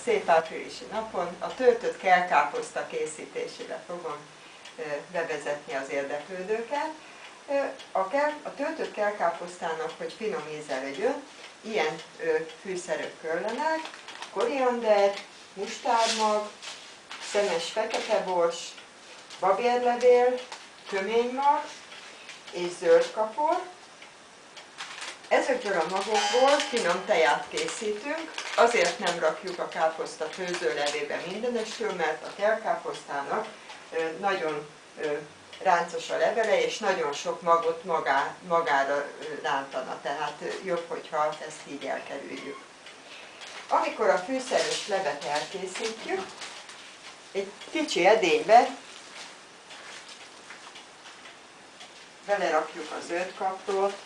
szép áprilisi napon a töltött kelkáposzta készítésére fogom bevezetni az érdeklődőket. A töltött kelkáposztának, hogy finom íze legyen, ilyen fűszerök kellenek: koriander, mustárdmag, szemes feketebors, babérlevél, köménymag és zöldkapor. Ezekből a magokból finom teját készítünk, azért nem rakjuk a káposzta főzőlevébe mindenestől, mert a kelkáposztának nagyon ráncos a levele, és nagyon sok magot magára rántana, tehát jobb, hogyha ezt így elkerüljük. Amikor a fűszeres levet elkészítjük, egy kicsi edénybe belerakjuk a zöldkaprot,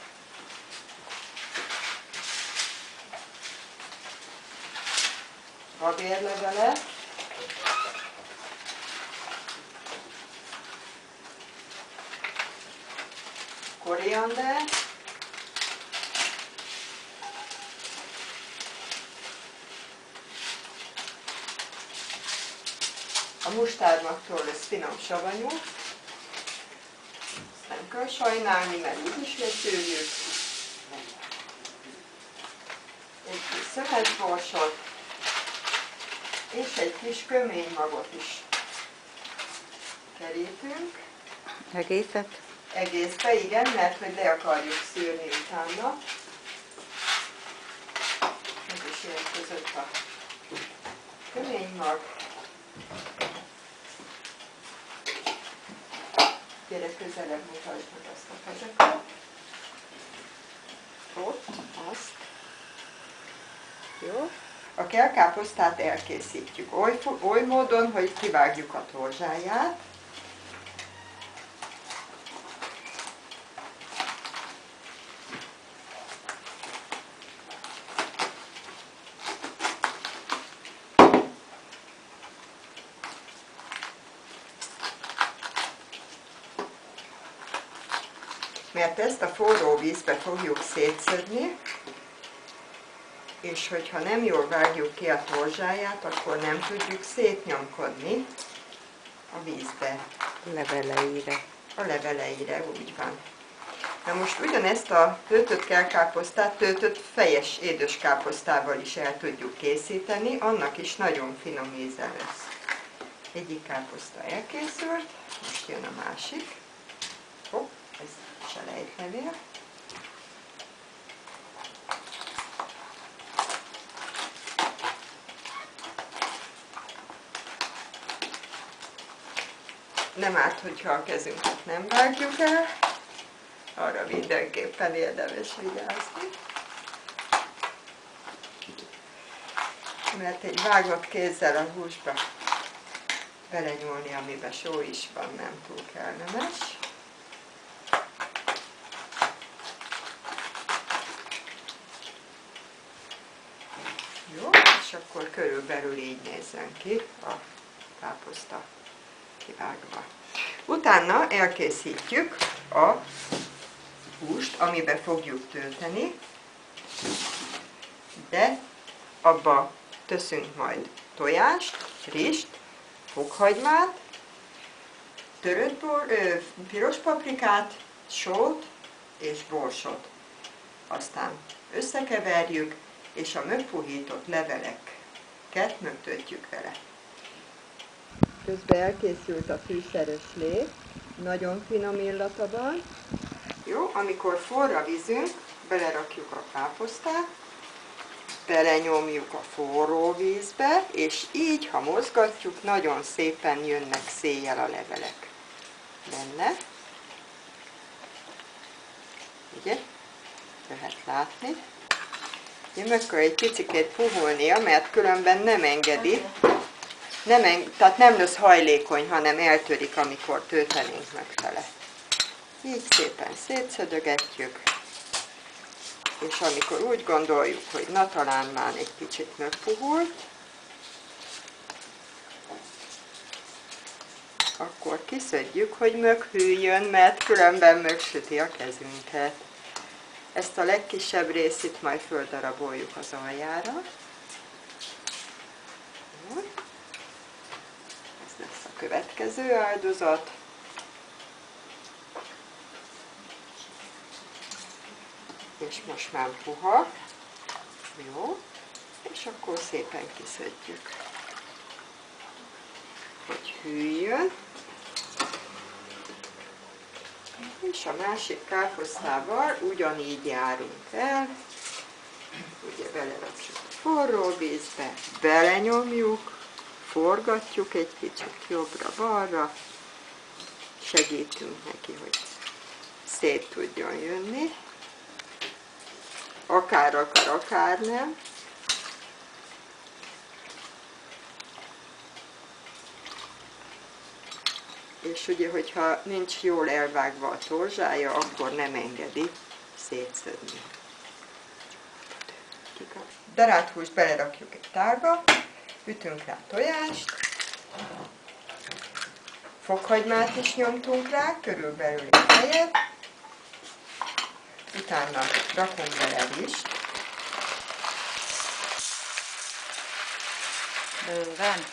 babérlevelet, koriander, a mustárdmagtól lesz finom savanyú, ezt nem kell sajnálni, mert úgyis leszűrjük. Egy kis szövetborsot, és egy kis köménymagot is kerítünk. Egészet? Egészbe, igen, mert hogy le akarjuk szűrni utána. Ez is érkezett a köménymag. Gyere közelebb, mutasd meg azt a kezeket. Ott, azt. Jó. A kelkáposztát elkészítjük oly módon, hogy kivágjuk a torzsáját. Mert ezt a forró vízbe fogjuk szétszedni, és hogyha nem jól vágjuk ki a torzsáját, akkor nem tudjuk szétnyomkodni a vízbe. A leveleire, úgy van. Na most ugyanezt a töltött kelkáposztát töltött fejes édeskáposztával is el tudjuk készíteni, annak is nagyon finom íze lesz. Egyik káposzta elkészült, most jön a másik. Hopp, ez selejtlevél. Nem árt, hogyha a kezünket nem vágjuk el, arra mindenképpen érdemes vigyázni. Mert egy vágott kézzel a húsba belenyúlni, amiben só is van, nem túl kellemes. Jó, és akkor körülbelül így nézzen ki a káposzta kivágva. Utána elkészítjük a húst, amiben fogjuk tölteni, de abba teszünk majd tojást, rizst, fokhagymát, piros paprikát, sót és borsot. Aztán összekeverjük, és a megpuhított leveleket megtöltjük vele. Közben elkészült a fűszeres lé, nagyon finom illata van. Jó, amikor forr a vízünk, belerakjuk a káposztát, belenyomjuk a forró vízbe, és így, ha mozgatjuk, nagyon szépen jönnek széjjel a levelek benne. Ugye? Lehet látni. Meg kell egy picikét puhulnia, mert különben nem engedi. Tehát nem lesz hajlékony, hanem eltörik, amikor töltenénk meg vele. Így szépen szétszödögetjük, és amikor úgy gondoljuk, hogy na talán már egy kicsit megpuhult, akkor kiszedjük, hogy meghűljön, mert különben megsüti a kezünket. Ezt a legkisebb részét majd földaraboljuk az aljára. Ez lesz a következő áldozat. És most már puha. Jó. És akkor szépen kiszedjük, hogy hűljön. És a másik káposztával ugyanígy járunk el. Ugye belerakjuk a forró vízbe, belenyomjuk, forgatjuk egy kicsit jobbra-balra, segítünk neki, hogy szét tudjon jönni. Akár akar, akár nem. És ugye, hogyha nincs jól elvágva a torzsája, akkor nem engedi szétszedni. Darált húst belerakjuk egy tálba, ütünk rá tojást, fokhagymát is nyomtunk rá, körülbelül egy helyet, utána rakunk bele rist. Bőven.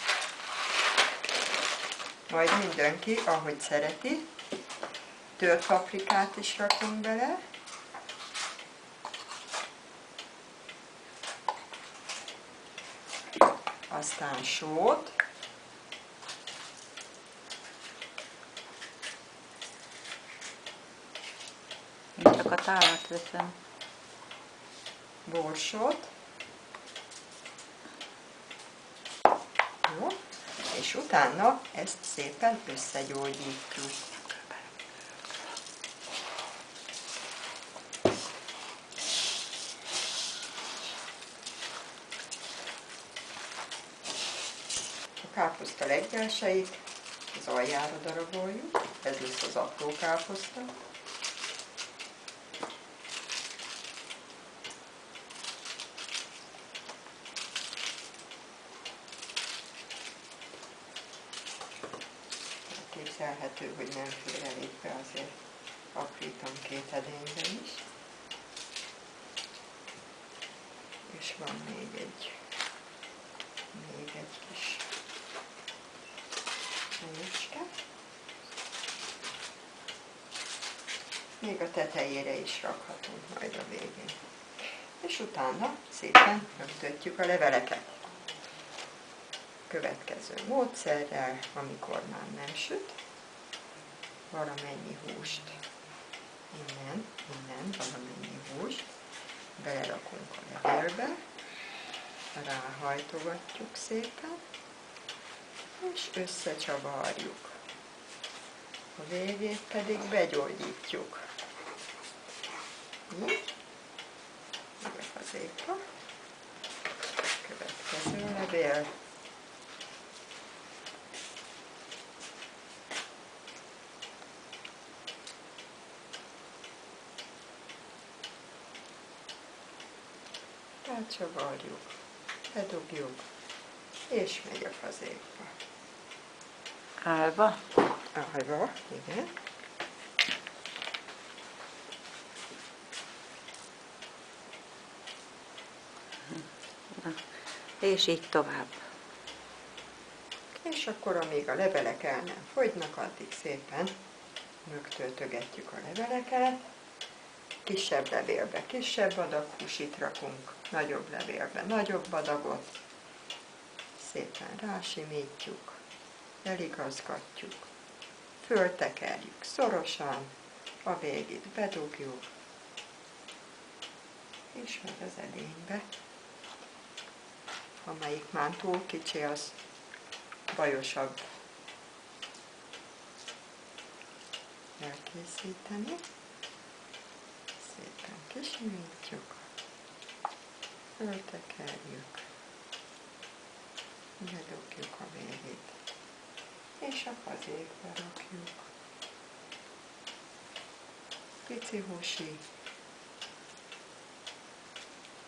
Majd mindenki, ahogy szereti. Tört paprikát is rakunk bele. Aztán sót. Én csak a tálat veszem. Borsot. Jó. És utána ezt szépen összegyógyítjuk. A káposzta leggyásait az aljára daraboljuk, ez lesz az apró káposzta. Képzelhető, hogy nem fér elég be, azért aprítom 2 edénybe is. És van még egy kis mécske. Még a tetejére is rakhatunk majd a végén. És utána szépen megtötjük a leveleket. Következő módszerrel, amikor már nem süt, valamennyi húst, innen valamennyi húst belerakunk a levélbe, ráhajtogatjuk szépen, és összecsavarjuk. A végét pedig begyógyítjuk. Így. Így a fazéka. Következő levél. Elcsavarjuk, bedugjuk, és megy a fazékba. Állva? Állva, igen. És így tovább. És akkor, amíg a levelek el nem fogynak, addig szépen megtöltögetjük a leveleket. Kisebb levélbe kisebb adag húsit rakunk, nagyobb levélbe nagyobb adagot. Szépen rásimítjuk, eligazgatjuk, föltekerjük szorosan, a végét bedugjuk, és meg az edénybe. Amelyik már túl kicsi, az bajosabb elkészíteni. Szépen kisimítjuk, föltekerjük, bedugjuk a végét, és a fazékba rakjuk. Pici húsi,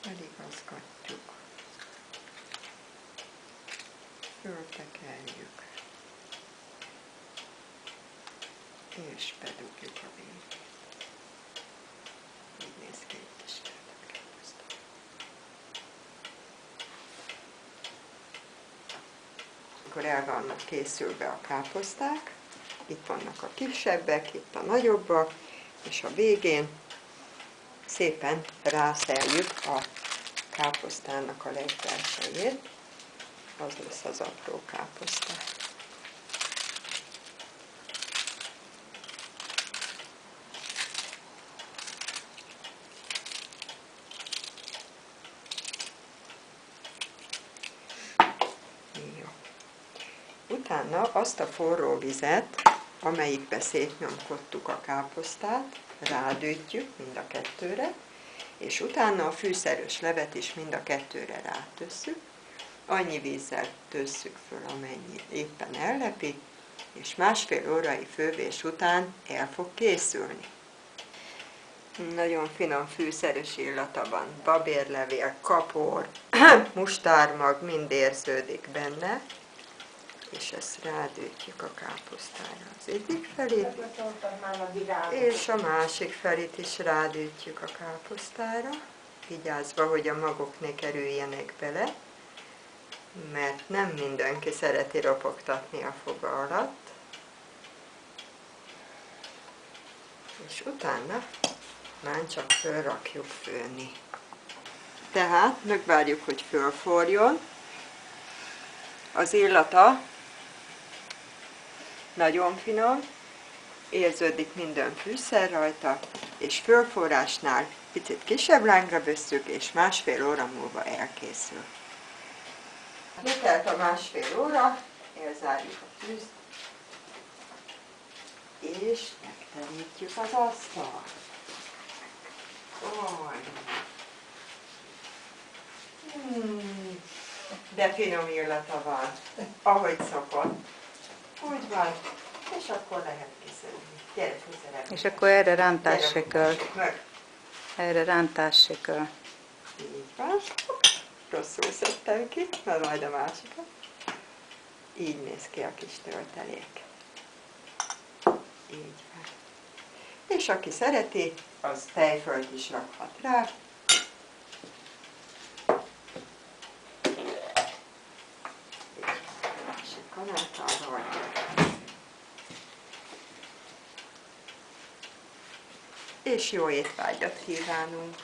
eligazgatjuk, föltekerjük, és bedugjuk a végét. Így néz ki egy kis káposzta. amikor el vannak készülve a káposzták. Itt vannak a kisebbek, itt a nagyobbak, és a végén szépen rászeljük a káposztának a legbelsejét. Az lesz az apró káposzta. Jó. Utána azt a forró vizet, amelyikbe szétnyomkodtuk a káposztát, rádütjük mind a kettőre, és utána a fűszeres levet is mind a kettőre rátösszük. Annyi vízzel tösszük föl, amennyi éppen ellepi, és másfél órai fővés után el fog készülni. Nagyon finom fűszeres illata van, babérlevél, kapor, mustármag, mind érződik benne, és ezt rádütjük a káposztára az egyik felét, és a másik felét is rádütjük a káposztára, vigyázva, hogy a magok ne kerüljenek bele, mert nem mindenki szereti ropogtatni a foga alatt. És utána már csak fölrakjuk főni. Tehát megvárjuk, hogy fölforjon. Az illata nagyon finom, érződik minden fűszer rajta, és fölforrásnál picit kisebb lángra vesszük, és másfél óra múlva elkészül. Letelt a másfél óra, elzárjuk a fűzt, és megterítjük az asztalt. De finom illata van, ahogy szokott. Úgy van, és akkor lehet kiszedni. Gyere, közelebb. És akkor erre rántás se kell. Meg. Erre rántás se kell. Így van. Rosszul szedtem ki, mert majd a másikat. Így néz ki a kis töltelék. Így van. És aki szereti, az tejfölt is rakhat rá. És jó étvágyat kívánunk!